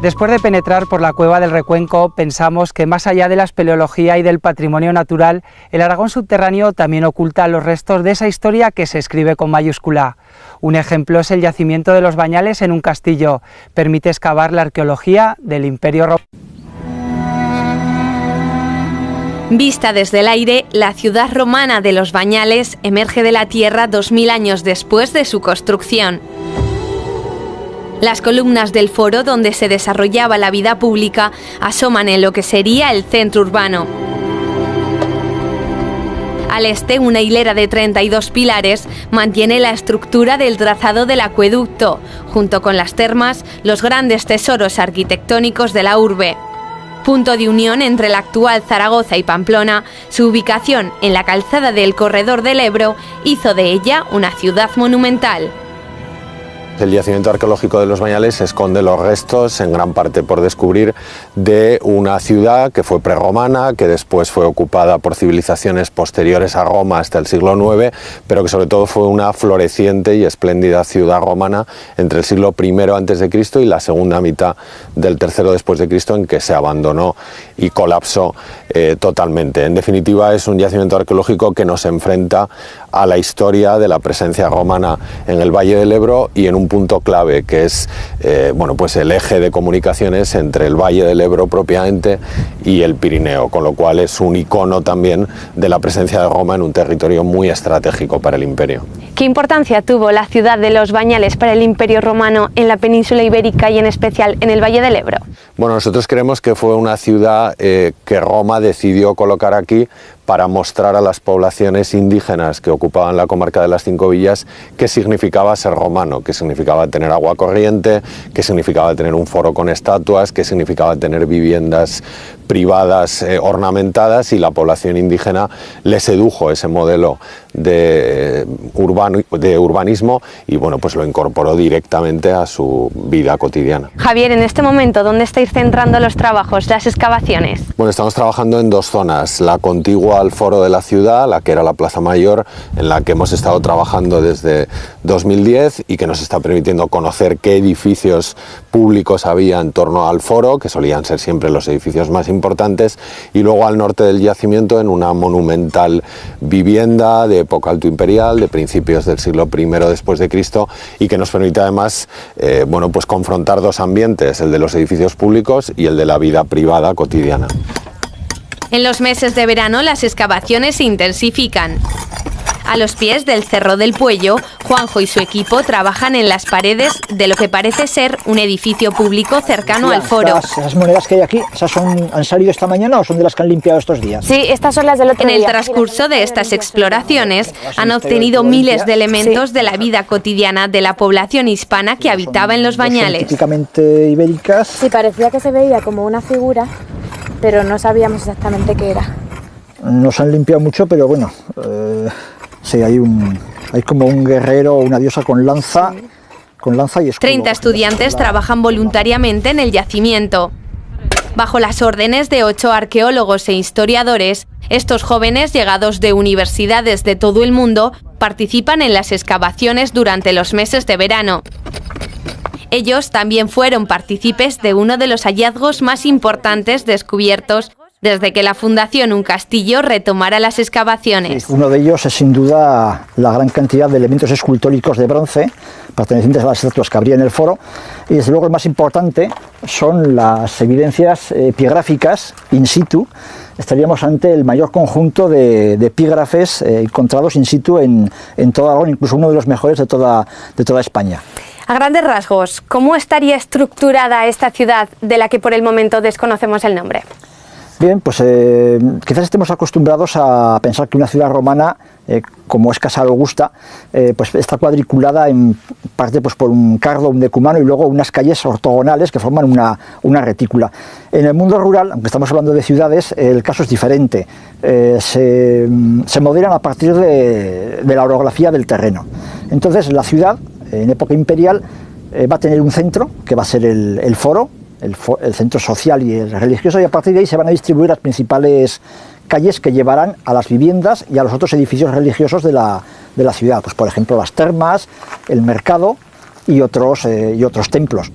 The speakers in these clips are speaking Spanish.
Después de penetrar por la cueva del Recuenco, pensamos que más allá de la espeleología y del patrimonio natural, el Aragón subterráneo también oculta los restos de esa historia que se escribe con mayúscula. Un ejemplo es el yacimiento de los Bañales en un castillo. Permite excavar la arqueología del Imperio Romano. Vista desde el aire, la ciudad romana de los Bañales emerge de la tierra 2000 años después de su construcción. Las columnas del foro donde se desarrollaba la vida pública asoman en lo que sería el centro urbano. Al este, una hilera de 32 pilares mantiene la estructura del trazado del acueducto, junto con las termas, los grandes tesoros arquitectónicos de la urbe. Punto de unión entre la actual Zaragoza y Pamplona, su ubicación en la calzada del Corredor del Ebro hizo de ella una ciudad monumental. El yacimiento arqueológico de los Bañales esconde los restos, en gran parte por descubrir, de una ciudad que fue prerromana, que después fue ocupada por civilizaciones posteriores a Roma hasta el siglo IX, pero que sobre todo fue una floreciente y espléndida ciudad romana entre el siglo I a.C. y la segunda mitad del III después de Cristo, en que se abandonó y colapsó totalmente. En definitiva, es un yacimiento arqueológico que nos enfrenta a la historia de la presencia romana en el Valle del Ebro y en un punto clave que es pues el eje de comunicaciones entre el Valle del Ebro propiamente y el Pirineo, con lo cual es un icono también de la presencia de Roma en un territorio muy estratégico para el imperio. ¿Qué importancia tuvo la ciudad de los Bañales para el Imperio Romano en la península ibérica y en especial en el Valle del Ebro? Bueno, nosotros creemos que fue una ciudad que Roma decidió colocar aquí para mostrar a las poblaciones indígenas que ocupaban la comarca de las Cinco Villas qué significaba ser romano, qué significaba tener agua corriente, qué significaba tener un foro con estatuas, qué significaba tener viviendas privadas ornamentadas, y la población indígena le sedujo ese modelo de urbanismo y pues lo incorporó directamente a su vida cotidiana. Javier, en este momento, ¿dónde estáis centrando los trabajos, las excavaciones? Bueno, estamos trabajando en dos zonas, la contigua al foro de la ciudad, la que era la Plaza Mayor, en la que hemos estado trabajando desde 2010 y que nos está permitiendo conocer qué edificios públicos había en torno al foro, que solían ser siempre los edificios más importantes, y luego al norte del yacimiento en una monumental vivienda de época alto imperial, de principios del siglo I después de Cristo, y que nos permite además confrontar dos ambientes, el de los edificios públicos y el de la vida privada cotidiana. En los meses de verano las excavaciones se intensifican. A los pies del Cerro del Puello, Juanjo y su equipo trabajan en las paredes de lo que parece ser un edificio público cercano al foro. Esas monedas que hay aquí, ¿han salido esta mañana o son de las que han limpiado estos días? Sí, estas son las del otro día. En el transcurso de estas exploraciones han obtenido miles de elementos de la vida cotidiana de la población hispana que habitaba en los Bañales. Típicamente ibéricas. Sí, parecía que se veía como una figura, pero no sabíamos exactamente qué era. No se han limpiado mucho, pero bueno... Sí, hay como un guerrero o una diosa con lanza y escudo. 30 estudiantes trabajan voluntariamente en el yacimiento. Bajo las órdenes de 8 arqueólogos e historiadores, estos jóvenes llegados de universidades de todo el mundo participan en las excavaciones durante los meses de verano. Ellos también fueron partícipes de uno de los hallazgos más importantes descubiertos desde que la Fundación Un Castillo retomara las excavaciones. Uno de ellos es sin duda la gran cantidad de elementos escultóricos de bronce pertenecientes a las estatuas que habría en el foro, y desde luego el más importante son las evidencias epigráficas in situ. Estaríamos ante el mayor conjunto de epígrafes encontrados in situ en todo Aragón, incluso uno de los mejores de toda España. A grandes rasgos, ¿cómo estaría estructurada esta ciudad de la que por el momento desconocemos el nombre? Bien, pues quizás estemos acostumbrados a pensar que una ciudad romana, como es Casal Augusta, pues está cuadriculada en parte por un cardo, un decumano y luego unas calles ortogonales que forman una retícula. En el mundo rural, aunque estamos hablando de ciudades, el caso es diferente. Se modelan a partir de la orografía del terreno. Entonces la ciudad, en época imperial, va a tener un centro, que va a ser el foro, el centro social y el religioso, y a partir de ahí se van a distribuir las principales calles que llevarán a las viviendas y a los otros edificios religiosos de la ciudad, pues por ejemplo las termas, el mercado y otros templos.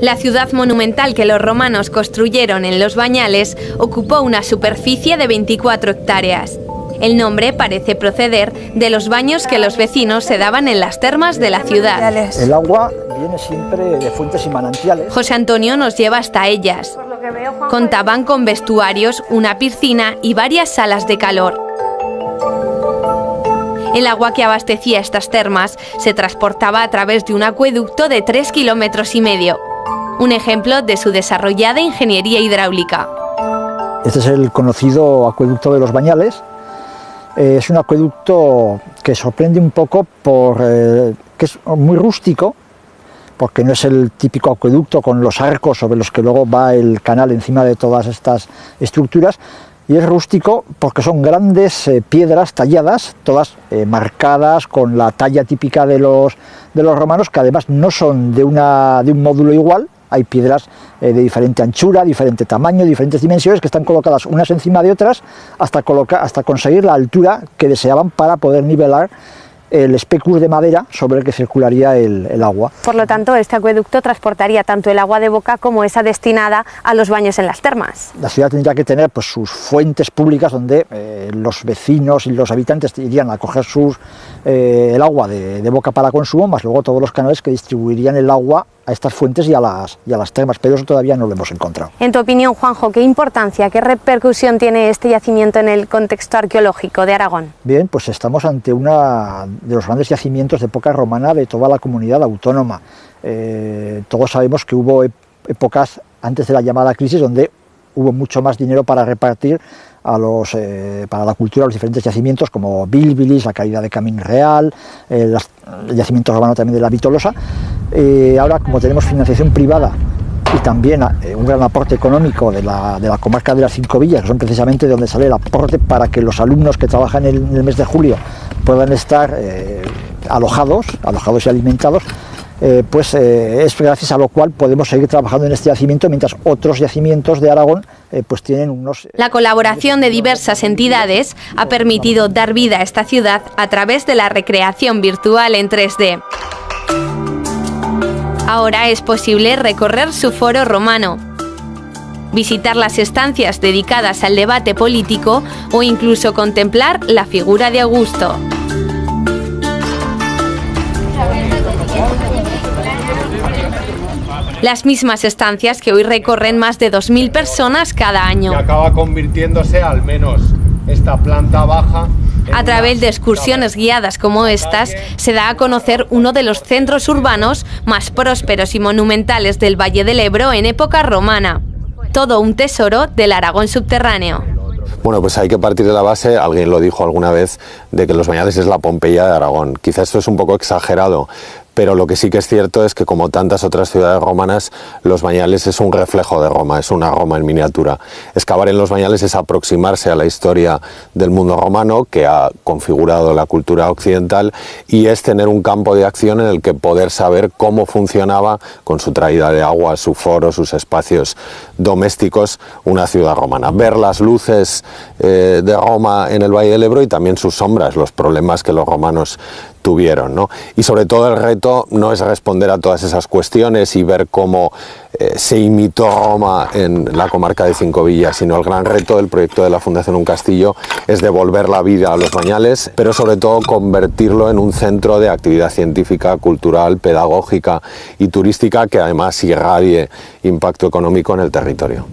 La ciudad monumental que los romanos construyeron en Los Bañales ocupó una superficie de 24 hectáreas. El nombre parece proceder de los baños que los vecinos se daban en las termas de la ciudad. El agua viene siempre de fuentes y manantiales. José Antonio nos lleva hasta ellas. Contaban con vestuarios, una piscina y varias salas de calor. El agua que abastecía estas termas se transportaba a través de un acueducto de 3,5 kilómetros. Un ejemplo de su desarrollada ingeniería hidráulica. Este es el conocido acueducto de Los Bañales. Es un acueducto que sorprende un poco que es muy rústico, porque no es el típico acueducto con los arcos sobre los que luego va el canal encima de todas estas estructuras, y es rústico porque son grandes piedras talladas, todas marcadas con la talla típica de los romanos, que además no son de un módulo igual. Hay piedras de diferente anchura, diferente tamaño, diferentes dimensiones, que están colocadas unas encima de otras hasta conseguir la altura que deseaban para poder nivelar el especus de madera sobre el que circularía el agua. Por lo tanto, este acueducto transportaría tanto el agua de boca como esa destinada a los baños en las termas. La ciudad tendría que tener pues, sus fuentes públicas donde los vecinos y los habitantes irían a coger el agua de boca para consumo, más luego todos los canales que distribuirían el agua a estas fuentes y a las termas, pero eso todavía no lo hemos encontrado. En tu opinión, Juanjo, ¿qué importancia, qué repercusión tiene este yacimiento en el contexto arqueológico de Aragón? Bien, pues estamos ante uno de los grandes yacimientos de época romana de toda la comunidad autónoma. Todos sabemos que hubo épocas antes de la llamada crisis donde hubo mucho más dinero para repartir para la cultura, los diferentes yacimientos como Bílbilis, la caída de Camín Real, el yacimiento romano también de la Vitolosa. Ahora, como tenemos financiación privada y también un gran aporte económico de la comarca de las 5 villas, que son precisamente de donde sale el aporte para que los alumnos que trabajan en el mes de julio puedan estar alojados y alimentados, es gracias a lo cual podemos seguir trabajando en este yacimiento, mientras otros yacimientos de Aragón pues tienen unos... La colaboración de diversas entidades ha permitido dar vida a esta ciudad a través de la recreación virtual en 3D. Ahora es posible recorrer su foro romano, visitar las estancias dedicadas al debate político o incluso contemplar la figura de Augusto. Las mismas estancias que hoy recorren más de 2.000 personas cada año. Que acaba convirtiéndose, al menos esta planta baja... A través de excursiones guiadas como estas, se da a conocer uno de los centros urbanos más prósperos y monumentales del Valle del Ebro en época romana. Todo un tesoro del Aragón subterráneo. Bueno, pues hay que partir de la base, alguien lo dijo alguna vez, de que Los Bañales es la Pompeya de Aragón. Quizás esto es un poco exagerado, pero lo que sí que es cierto es que, como tantas otras ciudades romanas, Los Bañales es un reflejo de Roma, es una Roma en miniatura. Excavar en Los Bañales es aproximarse a la historia del mundo romano que ha configurado la cultura occidental, y es tener un campo de acción en el que poder saber cómo funcionaba, con su traída de agua, su foro, sus espacios domésticos, una ciudad romana. Ver las luces de Roma en el Valle del Ebro y también sus sombras, los problemas que los romanos tuvieron, ¿no? Y sobre todo el reto no es responder a todas esas cuestiones y ver cómo se imitó Roma en la comarca de 5 villas, sino el gran reto del proyecto de la Fundación Un Castillo es devolver la vida a Los Bañales, pero sobre todo convertirlo en un centro de actividad científica, cultural, pedagógica y turística que además irradie impacto económico en el territorio.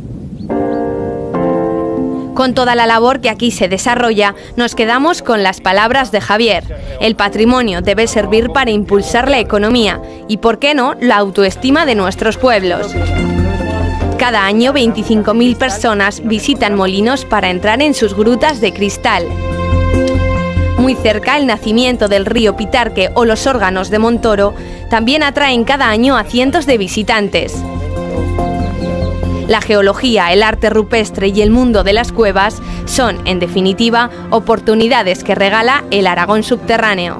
Con toda la labor que aquí se desarrolla, nos quedamos con las palabras de Javier. El patrimonio debe servir para impulsar la economía y, ¿por qué no?, la autoestima de nuestros pueblos. Cada año 25.000 personas visitan Molinos para entrar en sus grutas de cristal. Muy cerca, el nacimiento del río Pitarque o los órganos de Montoro también atraen cada año a cientos de visitantes. La geología, el arte rupestre y el mundo de las cuevas son, en definitiva, oportunidades que regala el Aragón subterráneo.